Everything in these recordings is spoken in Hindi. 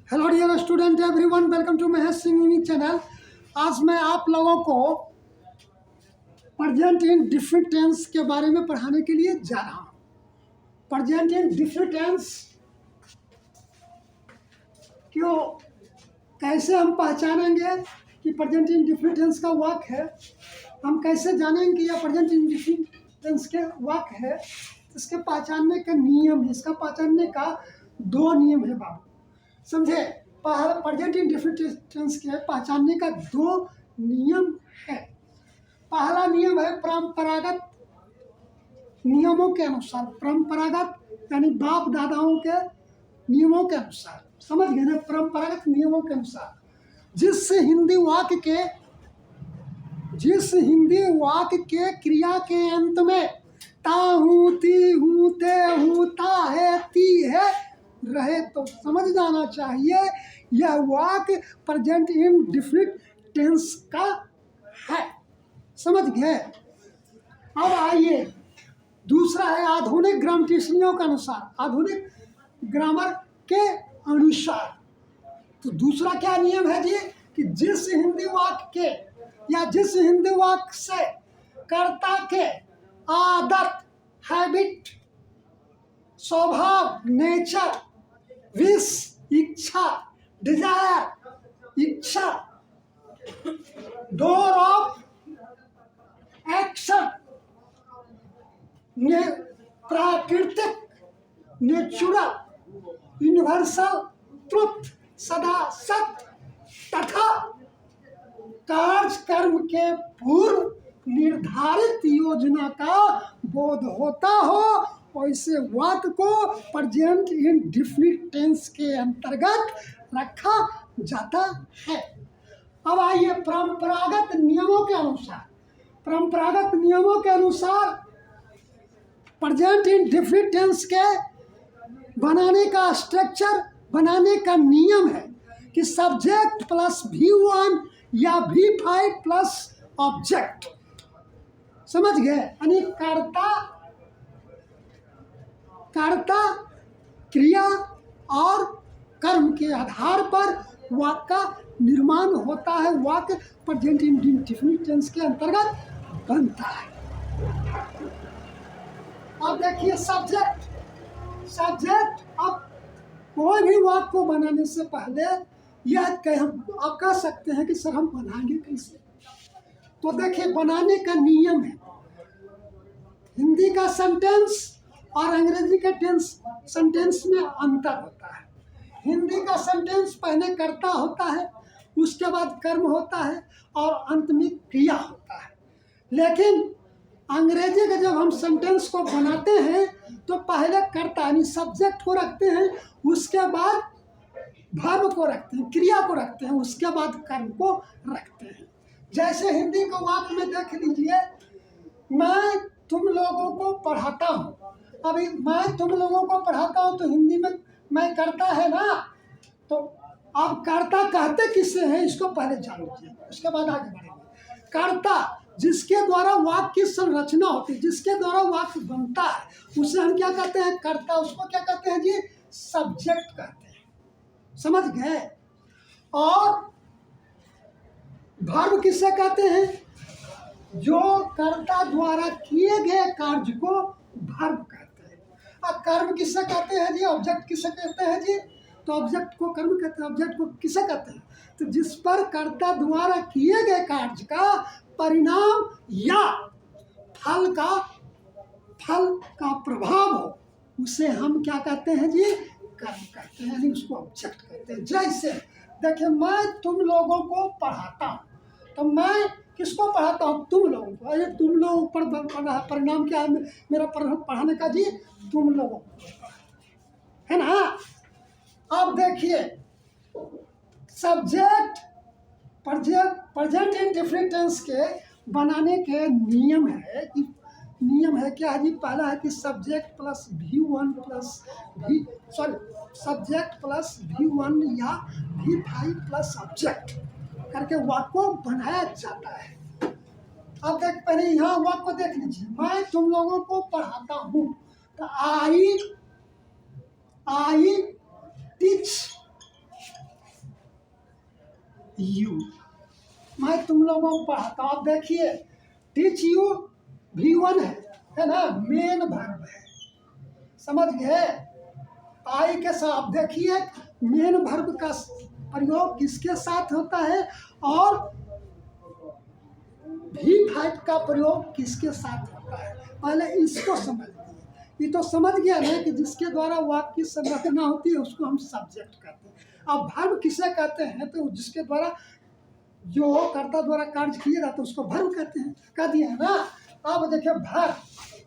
Hello dear student everyone, welcome to Mahesh Singh unique channel. आज मैं आप लोगों को प्रेजेंट इन डिफरेंट टेंस के बारे में पढ़ाने के लिए जा रहा हूँ। प्रेजेंट इन डिफरेंट टेंस क्यों, कैसे हम पहचानेंगे कि प्रेजेंट इन डिफरेंट टेंस का वाक्य है, हम कैसे जानेंगे या प्रेजेंट इन डिफरेंट टेंस के वाक्य है। इसके पहचानने का नियम है, इसका पहचानने का दो नियम है बाबू, समझे। प्रेजेंट इन डिफरेंट टेंस के पहचानने का दो नियम है। पहला नियम है परंपरागत नियमों के अनुसार, परंपरागत यानी बाप दादाओं के नियमों के अनुसार, समझ गए ना। परंपरागत नियमों के अनुसार जिस हिंदी वाक्य के क्रिया के अंत में ता हूँ, ती हूँ, ते हूँ, ता है, ती है रहे तो समझ जाना चाहिए यह वाक्य प्रेजेंट इन डिफरेंट टेंस का है, समझ गए। अब आइए, दूसरा है आधुनिक ग्रामटिशनियों के अनुसार, आधुनिक ग्रामर के अनुसार। तो दूसरा क्या नियम है जी कि जिस हिंदी वाक्य के या जिस हिंदी वाक्य से कर्ता के आदत, हैबिट, स्वभाव, नेचर, विश, इच्छा, डिजायर, इच्छा, डोर ऑफ एक्शन, प्राकृतिक, नेचुरल, यूनिवर्सल ट्रुथ, सदा सत्य तथा कार्यक्रम के पूर्व निर्धारित योजना का बोध होता हो, वैसे वाक्य को प्रेजेंट इन डिफरेंट टेंस के अंतर्गत रखा जाता है। अब आइए परंपरागत नियमों के अनुसार, परंपरागत नियमों के अनुसार प्रेजेंट इन डिफरेंट टेंस के बनाने का स्ट्रक्चर, बनाने का नियम है कि सब्जेक्ट प्लस V1 या V5 प्लस ऑब्जेक्ट, समझ गए। यानी कर्ता, क्रिया और कर्म के आधार पर वाक्य का निर्माण होता है, वाक्य प्रेजेंट इन डिफरेंट टेंस के अंतर्गत बनता है। अब देखिए सब्जेक्ट, अब कोई भी वाक्य को बनाने से पहले यह आप कह सकते हैं कि सर हम बनाएंगे कैसे। तो देखिए बनाने का नियम है, हिंदी का सेंटेंस और अंग्रेजी के सेंटेंस में अंतर होता है। हिंदी का सेंटेंस पहले कर्ता होता है, उसके बाद कर्म होता है और अंत में क्रिया होता है। लेकिन अंग्रेजी का जब हम सेंटेंस को बनाते हैं तो पहले कर्ता यानी सब्जेक्ट को रखते हैं, उसके बाद वर्ब को रखते हैं, क्रिया को रखते हैं, उसके बाद कर्म को रखते हैं। जैसे हिंदी को वाक्य में देख लीजिए, मैं तुम लोगों को पढ़ाता हूँ। अभी मैं तुम लोगों को पढ़ाता हूँ तो हिंदी में मैं करता है ना, तो आप कर्ता कहते किससे हैं इसको पहले जान लीजिए, उसके बाद आगे बढ़ेंगे। कर्ता जिसके द्वारा वाक्य की संरचना होती है, जिसके द्वारा वाक्य बनता है, उसे हम क्या कहते हैं, कर्ता। उसको क्या कहते हैं जी, सब्जेक्ट कहते हैं, समझ गए। और वर्ब किससे कहते हैं, जो कर्ता द्वारा किए गए कार्य को वर्ब कहते हैं। अब कर्म किससे कहते हैं जी, ऑब्जेक्ट किससे कहते हैं जी, तो ऑब्जेक्ट को कर्म कहते हैं। ऑब्जेक्ट को किसे कहते हैं, तो जिस पर कर्ता द्वारा किए गए कार्य का परिणाम या फल का प्रभाव हो, उसे हम क्या कहते हैं जी, कर्म कहते हैं, यानी उसको ऑब्जेक्ट कहते हैं। जैसे देखिए, मैं तुम लोगों को पढ़ाता हूँ, तो मैं किसको पढ़ाता हूँ, तुम लोगों को। अरे तुम लोगों पर परिणाम क्या है मेरा पढ़ाने का जी, तुम लोगों को, है ना। अब देखिए subject present in different tense के बनाने के नियम है क्या है जी। पहला है कि सब्जेक्ट प्लस V1 या V5 प्लस ऑब्जेक्ट करके वाक्य को बनाया जाता है। अब पहले यहाँ वाक्य को देख लीजिए, मैं तुम लोगों को पढ़ाता हूँ, तो आई टीच यू। मैं तुम लोगों को पढ़ाता हूँ। अब देखिए टीच यू V1 है ना, मेन वर्ब है, समझ गए। आई के साथ देखिए मेन वर्ब का प्रयोग किसके साथ होता है और V5 का प्रयोग किसके साथ होता है, पहले इसको समझ लीजिए। ये तो समझ गया ना कि जिसके द्वारा वाक्य की संरचना होती है उसको हम सब्जेक्ट कहते हैं। अब वर्ब किसे कहते हैं, तो जिसके द्वारा जो कर्ता द्वारा कार्य किया जाता है उसको वर्ब कहते हैं, कह दिया है ना। अब देखिए वर्ब,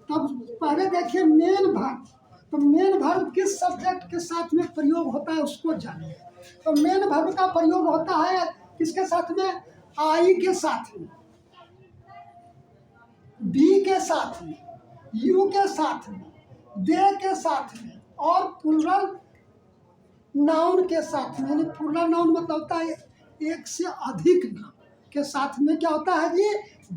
तब पहले देखिए मेन वर्ब, तो मेन वर्ब किस सब्जेक्ट के साथ में प्रयोग होता है उसको जानिए। तो मेन वर्ब का प्रयोग होता है किसके साथ में, आई के साथ में, बी के साथ में, यू के साथ में, दे के साथ में और प्लूरल नाउन के साथ में। यानी प्लूरल नाउन मतलब होता है एक से अधिक नाम के साथ में क्या होता है जी,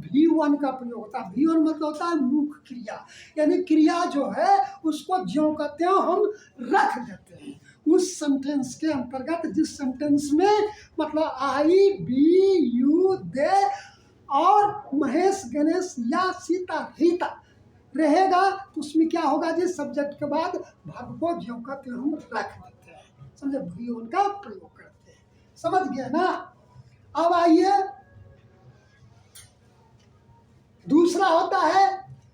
V1 का प्रयोग होता है। V1 मतलब होता है मुख्य क्रिया, यानी क्रिया जो है उसको ज्यों का त्यों हम रख देते हैं उस सेंटेंस के अंतर्गत, जिस सेंटेंस में मतलब आई, बी, यू, दे और महेश, गणेश या सीता, रीता रहेगा, तो उसमें क्या होगा जी, सब्जेक्ट के बाद वर्ब को ज्यों का त्यों हम रख देते हैं, समझे, V1 का प्रयोग करते हैं, समझ गए ना। अब आइए दूसरा होता है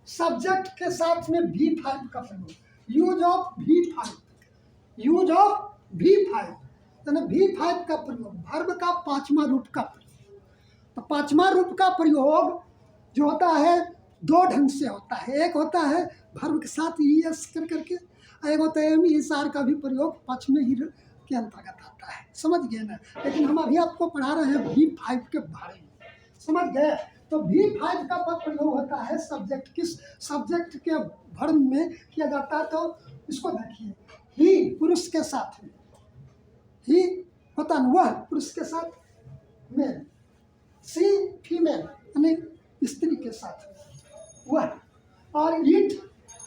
सब्जेक्ट के साथ में V5 का प्रयोग, use of V5, use of V5 यानी V5 का प्रयोग, वर्ब का पांचवा रूप का प्रयोग। तो पांचवा रूप का प्रयोग जो होता है दो ढंग से होता है, एक होता है वर्ब के साथ ES कर करके, एक होता है ESR का भी प्रयोग पांचवें ही के अंतर्गत आता है, समझ गए ना। लेकिन हम अभी आपको पढ़ा रहे हैं V5 के बारे में, समझ गए। तो V5 का प्रयोग होता है सब्जेक्ट, किस सब्जेक्ट के वर्ब में किया जाता है, तो इसको देखिए, ही पुरुष के साथ में, ही होता है वह पुरुष के साथ, मेल, सी फीमेल यानी स्त्री के साथ में वह, और इट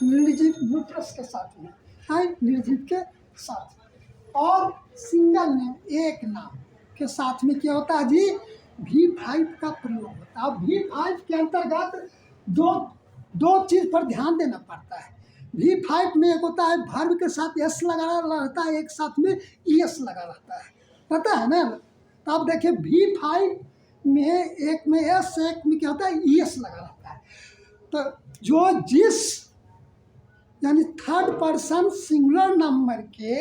निर्जीव न्यूट्रस के साथ में, है निर्जीव के साथ, और सिंगल नेम एक नाम के साथ में क्या होता है जी, V5 का प्रयोग होता है। V5 के अंतर्गत दो चीज पर ध्यान देना पड़ता है। V5 में एक होता है वर्ब के साथ S लगा रहता है, एक साथ में ES लगा रहता है, पता है ना। तो आप देखिए V5 में एक में S, एक में क्या होता है ES लगा रहता है। तो जो जिस यानी थर्ड पर्सन सिंगुलर नंबर के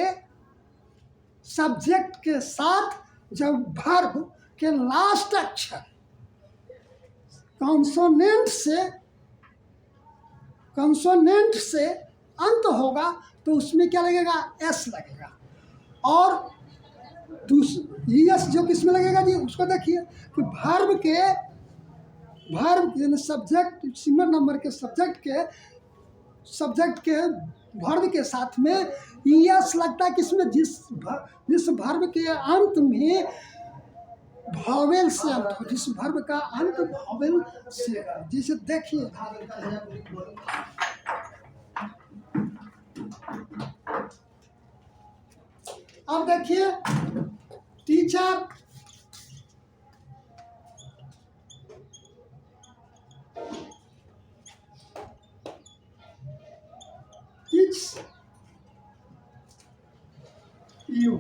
सब्जेक्ट के साथ जब वर्ब के लास्ट अक्षर कॉन्सोनेंट से अंत होगा तो उसमें क्या लगेगा, S लगेगा। और ES जो किस में लगेगा जी, उसको देखिए कि वर्ब यानी सब्जेक्ट सिंगुलर नंबर के सब्जेक्ट के वर्ब के साथ में ES लगता है किसमें, जिस वर्ब के अंत में भावेल से अंत हो, जिस वर्ब का अंत भावेल से हो। जैसे देखिए अब देखिए teacher, teach you,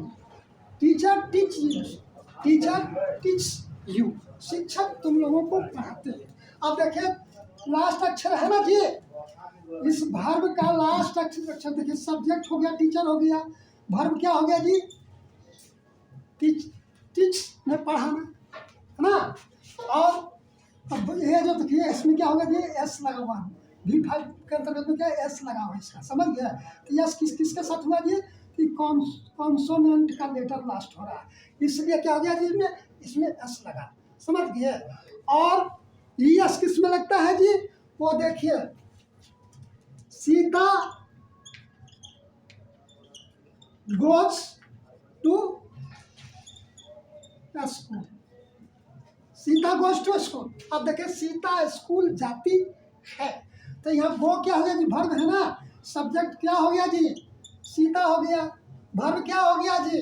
teacher teach you, teacher teach you, शिक्षक तुम लोगों को पढ़ाते हैं। अब देखिए लास्ट अक्षर है ना जी, इस वर्ब का लास्ट अक्षर देखिए, सब्जेक्ट हो गया, टीचर हो गया, वर्ब क्या हो गया जी, टीच में पढ़ाना है ना। और अब ये जो देखिए इसमें क्या होगा जी, S लगा हुआ है, V5 के अंतर्गत में क्या S लगा हुआ है इसका, समझ गया। तो यस किसके साथ हुआ जी, कि कॉन्सोनेंट का लेटर लास्ट हो रहा है, इसलिए क्या हो गया जी, इसमें S लगा, समझ गए। और ES किस में लगता है जी, वो देखिए Sita goes to school, Sita goes to school. अब देखिए सीता स्कूल जाती है, तो यहाँ गो क्या हो गया जी, वर्ब है ना, सब्जेक्ट क्या हो गया जी, सीता हो गया, वर्ब क्या हो गया जी,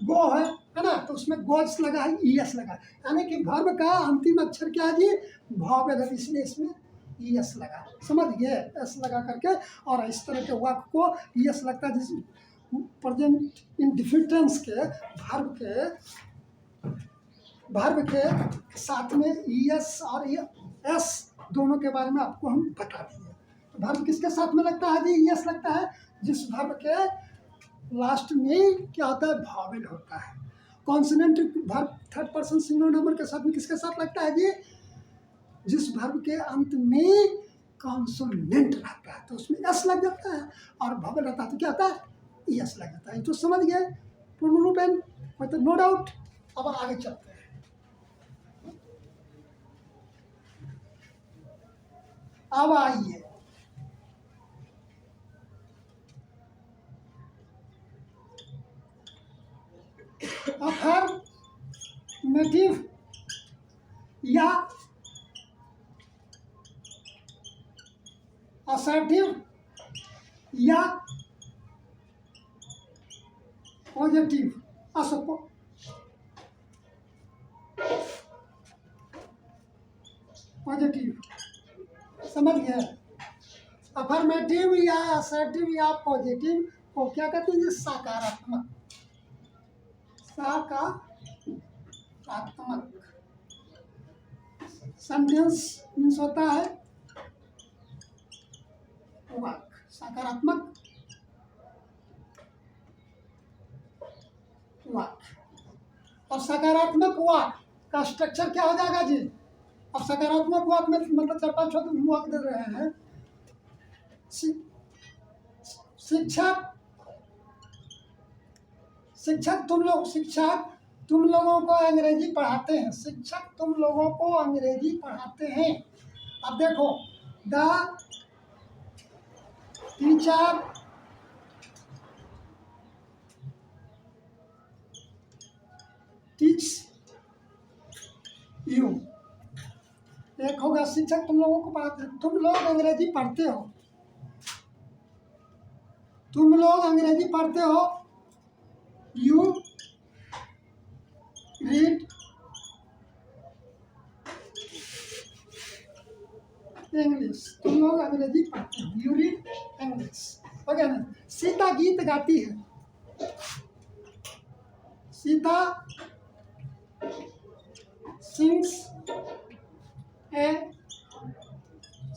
गो है, है ना, तो उसमें गोल्स लगा है, ईएस लगा है, यानी कि वर्ब का अंतिम अक्षर क्या है जी, vowel है, इसलिए इसमें ईएस लगा, समझ गए, एस लगा करके। और इस तरह के वाक्य को ईएस लगता है जिस प्रेजेंट इंडेफिनिट टेंस के वर्ब के साथ में ईएस और एस दोनों के बारे में आपको हम बता दिए। तो वर्ब किसके साथ में लगता है जी, ईएस लगता है जिस वर्ब के लास्ट में क्या होता है, vowel होता है। Consonant verb third person singular number के साथ में किसके साथ लगता है जी, जिस वर्ब के अंत में कॉन्सोनेंट रहता है तो उसमें एस लग जाता है, और vowel रहता है तो क्या होता है, एस लग जाता है। तो समझ गए पूर्ण रूपेण, कोई तो नो डाउट। अब आगे चलते हैं। अब आइए अफर्मेटिव या असर्टिव या पॉजिटिव, पॉजिटिव, समझ गए। अफर्मेटिव या असर्टिव या पॉजिटिव को क्या कहते हैं, सकारात्मक, सकारात्मक सेंटेंस मीन्स होता है वाक्य, सकारात्मक वाक्य। और सकारात्मक वाक्य का स्ट्रक्चर क्या हो जाएगा जी, अब सकारात्मक वाक्य में मतलब 4-5 वाक्य दे रहे हैं। शिक्षक तुम लोगों को अंग्रेजी पढ़ाते हैं, शिक्षक तुम लोगों को अंग्रेजी पढ़ाते हैं। अब देखो, द टीचर टीच यू, एक होगा शिक्षक तुम लोगों को पढ़ाते हैं, तुम लोग अंग्रेजी पढ़ते हो, तुम लोग अंग्रेजी पढ़ते हो, यू रीड इंग्लिश, तुम लोग अंग्रेजी पढ़ते हो, यू रीड इंग्लिश, हो गया ना। सीता गीत गाती है, Sita sings a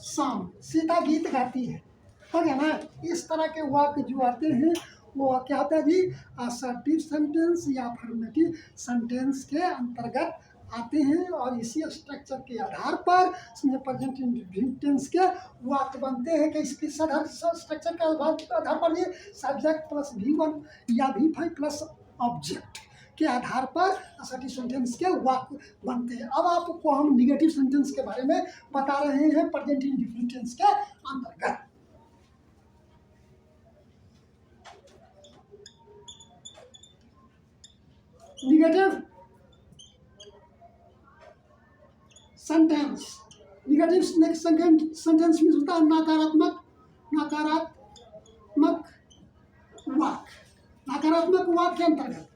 song, Sita गीत गाती है, हो गया ना। इस तरह के वाक्य जो आते हैं वो क्या होता है जी, असर्टिव सेंटेंस या अफर्मेटिव सेंटेंस के अंतर्गत आते हैं, और इसी स्ट्रक्चर के आधार पर इसमें प्रेजेंट इंडेफिनिट टेंस के वाक्य बनते हैं कि इसके स्ट्रक्चर के आधार पर ये सब्जेक्ट प्लस V1 या V5 प्लस ऑब्जेक्ट के आधार पर असर्टिव सेंटेंस के वाक्य बनते हैं। अब आपको हम निगेटिव सेंटेंस के बारे में बता रहे हैं प्रेजेंट इंडेफिनिट टेंस के अंतर्गत। निगेटिव सेंटेंस, निगेटिव सेंटेंस में होता है नकारात्मक वाक्य, नकारात्मक वाक्य के अंतर्गत।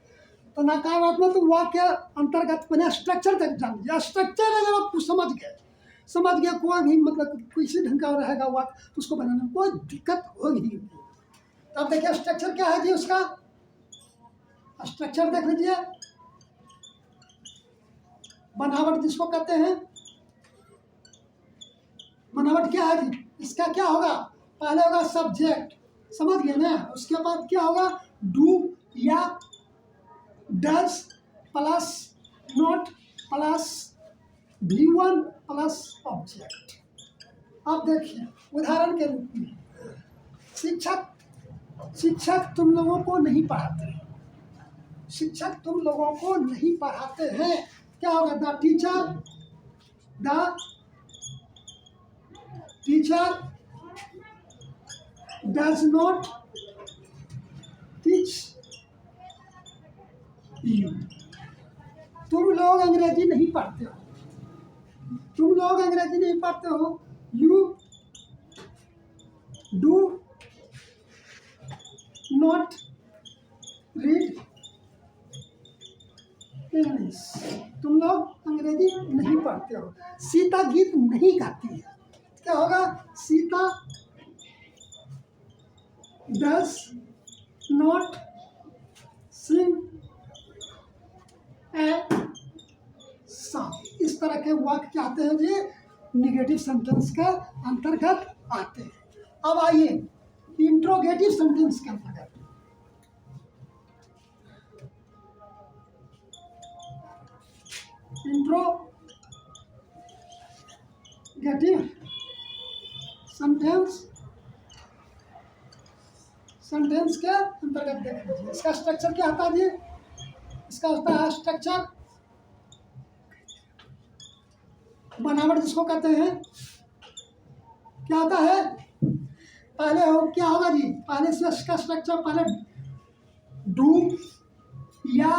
तो नकारात्मक वाक्य अंतर्गत पहले स्ट्रक्चर तक जान लिया, स्ट्रक्चर अगर आप समझ गया कोई भी मतलब किसी ढंग का रहेगा वाक्य तो उसको बनाने में कोई दिक्कत होगी नहीं। तो अब देखिए स्ट्रक्चर क्या है जी, उसका स्ट्रक्चर देख लीजिए। बनावट जिसको कहते हैं, बनावट क्या है जी, इसका क्या होगा, पहले होगा सब्जेक्ट, समझ गए ना, उसके बाद क्या होगा, डू या does plus not plus V1 plus object. अब देखिए उदाहरण के रूप में, शिक्षक तुम लोगों को नहीं पढ़ाते हैं, शिक्षक तुम लोगों को नहीं पढ़ाते हैं, क्या होगा, the teacher does not teach you, तुम लोग अंग्रेजी नहीं पढ़ते हो, तुम लोग अंग्रेजी नहीं पढ़ते हो, you do not read English. तुम लोग अंग्रेजी नहीं पढ़ते हो। सीता गीत नहीं गाती है, क्या होगा? Sita does not sing a song. इस तरह के वाक्य क्या आते हैं जी? निगेटिव सेंटेंस का अंतर्गत आते हैं। अब आइए इंट्रोगेटिव सेंटेंस के अंतर्गत। इंट्रोगेटिव सेंटेंस के अंतर्गत देख लीजिए। इसका स्ट्रक्चर क्या होता है जी? इसका होता है स्ट्रक्चर, बनावट जिसको कहते हैं, क्या होता है? पहले हो क्या होगा जी? पहले से इसका स्ट्रक्चर, पहले डू या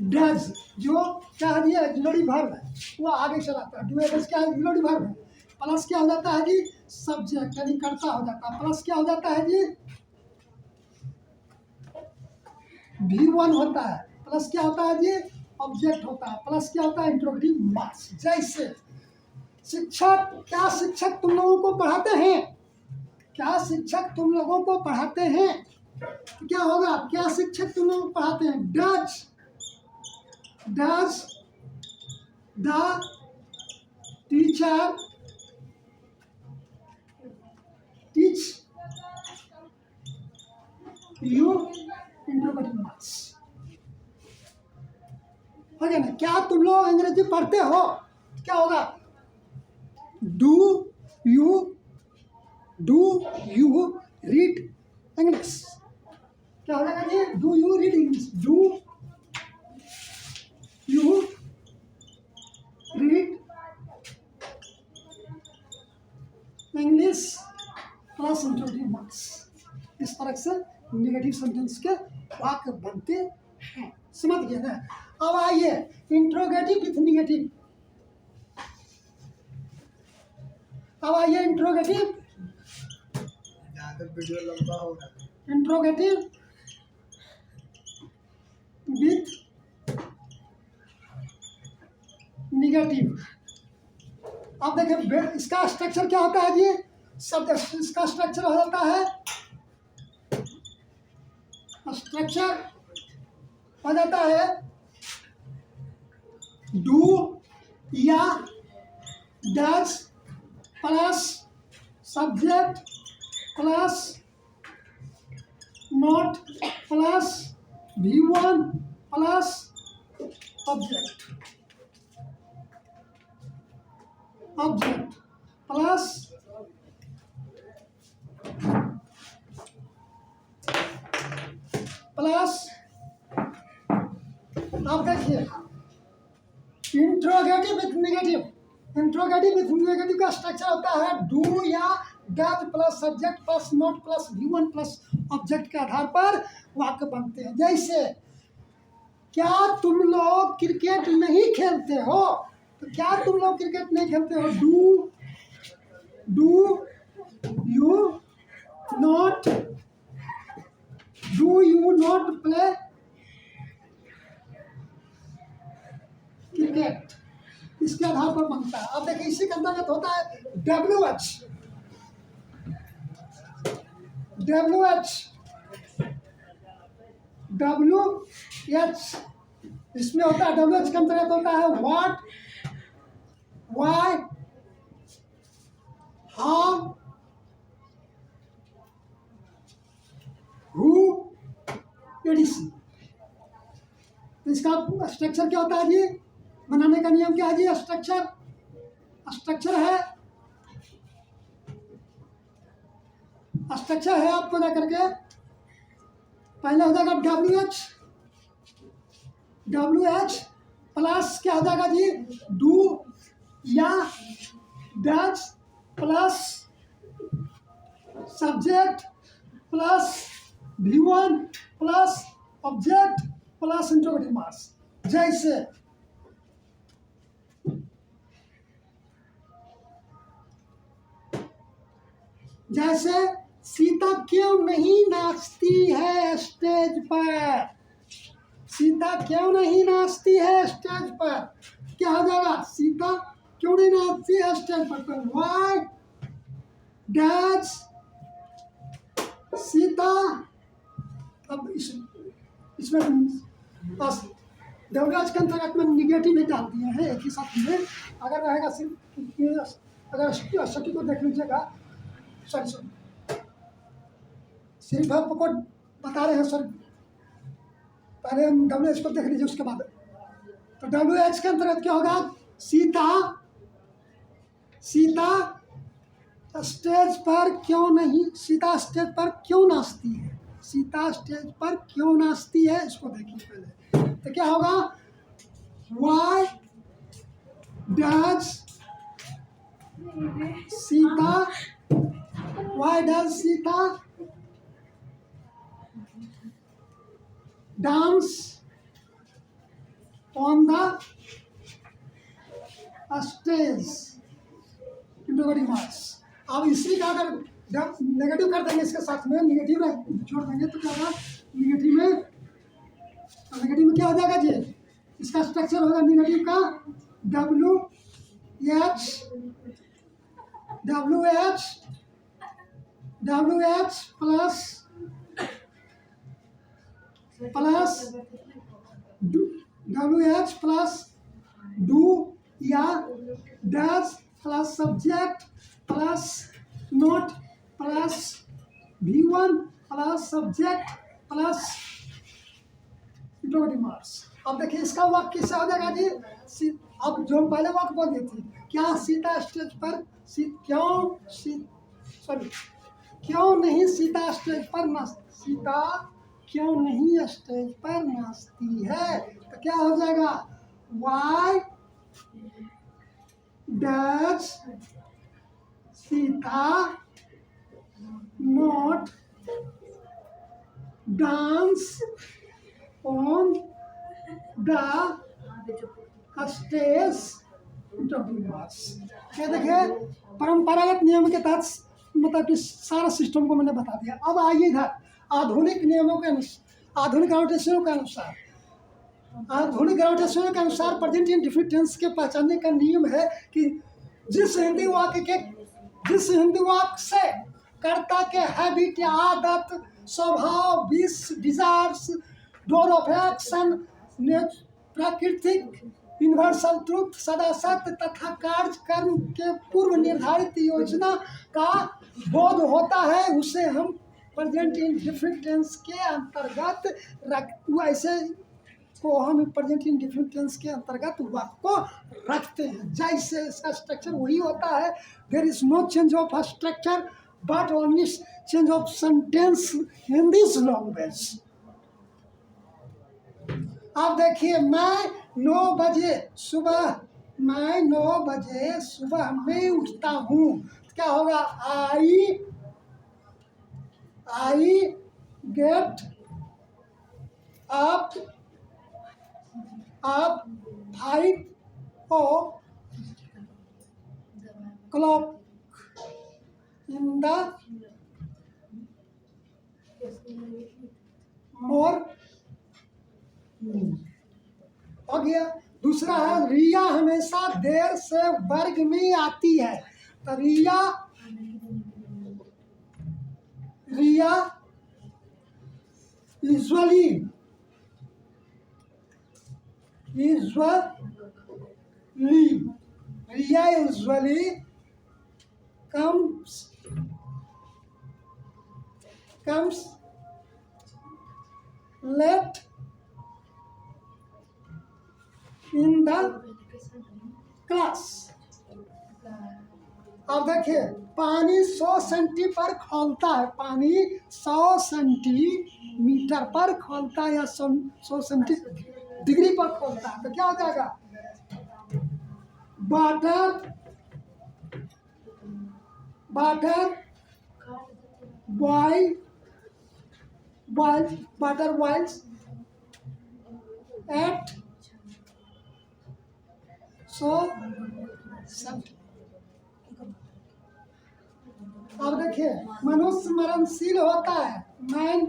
डज, जो क्या है जी? ऑक्सिलरी वर्ब है, वो आगे चलाता है। डू या डज क्या है? ऑक्सिलरी वर्ब है। प्लस क्या हो जाता है जी? सब्जेक्ट, यानी कर्ता हो जाता है। प्लस क्या हो जाता है जी? V1 होता है। प्लस क्या होता है जी? ऑब्जेक्ट होता है। प्लस क्या होता है? Interrogative marks. जैसे शिक्षक, क्या शिक्षक तुम लोगों को पढ़ाते हैं? क्या शिक्षक तुम लोगों को पढ़ाते हैं? तो क्या होगा? क्या शिक्षक तुम लोगों को पढ़ाते हैं? Does the teacher teach you? Interrogative marks हो गया ना? क्या तुम लोग अंग्रेजी पढ़ते हो? क्या होगा? Do you read English? क्या हो जाएगा जी? Do you read English? Do you read English plus interrogative marks. इस तरह से नेगेटिव सेंटेंस के वाक्य बनते हैं। समझ गए ना? अब आइए इंट्रोगेटिव विथ निगेटिव। अब आइए इंट्रोगेटिव वीडियो लंबा हो रहा है। Interrogative with negative. अब देखिए इसका स्ट्रक्चर क्या होता है जी? सब्जेक्ट, इसका स्ट्रक्चर हो जाता है, स्ट्रक्चर हो जाता है डू या does plus subject plus not plus V1 plus object plus अब देखिए interrogative with negative. Interrogative with negative का स्ट्रक्चर होता है डू या does plus subject plus not plus V1 plus object के आधार पर वाक्य बनते हैं। जैसे क्या तुम लोग क्रिकेट नहीं खेलते हो? तो क्या तुम लोग क्रिकेट नहीं खेलते हो? Do you not play cricket? इसके आधार पर बनता है। अब देखिए इसी के अंतर्गत होता है WH। इसमें होता है WH के अंतर्गत होता है what, why, how, who, ADC. इसका स्ट्रक्चर क्या होता है जी? बनाने का नियम क्या है जी? स्ट्रक्चर है आपको जा करके पहले हो जाएगा WH प्लस क्या हो जाएगा जी? डू या does plus subject plus V1 plus object plus interrogative marks. जैसे सीता क्यों नहीं नाचती है स्टेज पर? सीता क्यों नहीं नाचती है स्टेज पर? क्या हो जाएगा? सीता क्यों नहीं नाचती है स्टेज पर? तो व्हाई डज सीता, अब इसमें बस डब्ल्यूएच के अंतर्गत में निगेटिव ही डाल दिए हैं एक ही साथ में। अगर रहेगा सिर्फ, अगर सटी को देख लीजिएगा, सॉरी सिर्फ आपको बता रहे हैं सर, पहले हम डब्ल्यूएच को देख लीजिए उसके बाद। तो डब्ल्यूएच के अंतर्गत क्या होगा? सीता स्टेज पर क्यों नहीं, सीता स्टेज पर क्यों नाचती है? सीता स्टेज पर क्यों नाचती है, इसको देखिए पहले। तो क्या होगा? Why does Sita dance on the stage? Interrogative marks. अब इसी का अगर नेगेटिव कर देंगे, इसके साथ में नेगेटिव छोड़ देंगे तो क्या होगा? नेगेटिव में क्या हो जाएगा जी? इसका स्ट्रक्चर होगा नेगेटिव का WH प्लस डू या does plus subject plus note plus V1 plus subject plus interrogative marks. अब देखिए इसका वाक्य कैसा हो जाएगा जी? अब जो हम पहले वाक्य बोल दिए थे, क्या सीता स्टेज पर क्यों नहीं सीता स्टेज पर सीता क्यों नहीं स्टेज पर नाचती है? तो क्या हो जाएगा? Why does Sita not dance on the stage? क्या देखे? परंपरागत नियम के तहत मतलब कि सारा सिस्टम को मैंने बता दिया। अब आइए इधर आधुनिक नियमों के अनुसार, आधुनिक ग्राविटेशनों के अनुसार प्रेजेंट इंडेफिनिट टेंस के पहचानने का नियम है कि जिस हिंदी वाक्य से कर्ता के हैबिट, आदत, स्वभाव, wish, desires, door of action, प्राकृतिक, यूनिवर्सल ट्रुथ, सदा सत्य तथा कार्य कर्म के पूर्व निर्धारित योजना का बोध होता है, उसे हम प्रेजेंट इंडेफिनिट टेंस के अंतर्गत वैसे को हम प्रेजेंट इंडेफिनिट टेंस के अंतर्गत वाक्य को रखते हैं। जैसे इसका स्ट्रक्चर वही होता है। There is no change of structure but only change of sentence in this language. अब देखिए, मैं 9 बजे सुबह में उठता हूँ। क्या होगा? I get up 5 o'clock in the morning। हो गया। दूसरा है रिया हमेशा देर से वर्ग में आती है। तो रिया usually comes late in the class। अब देखिए, पानी 100 सेंटी पर खौलता है। पानी 100 सेंटीमीटर पर खौलता है या 100 सेंटी डिग्री पर खोलता है। तो क्या हो जाएगा? Water boils at 100 centi. अब देखिए, मनुष्य मरणशील होता है। Man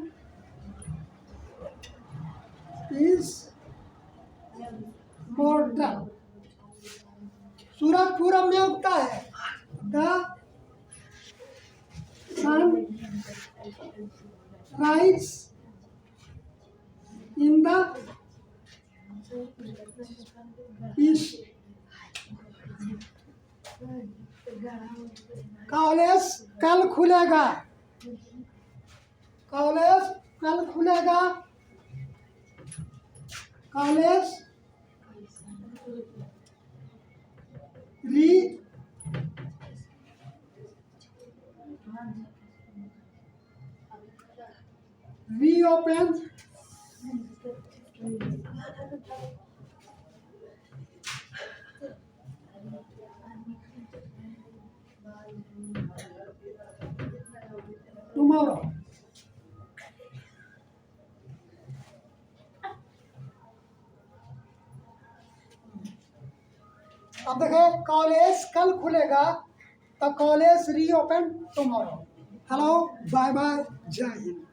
is mortal. सूरज पूरब में उगता है. The sun rise in the east. College कल खुलेगा. कॉलेज कल खुलेगा. College reopen tomorrow. अब देखिए कॉलेज कल खुलेगा तो college reopen tomorrow. Hello bye bye जय हिंद.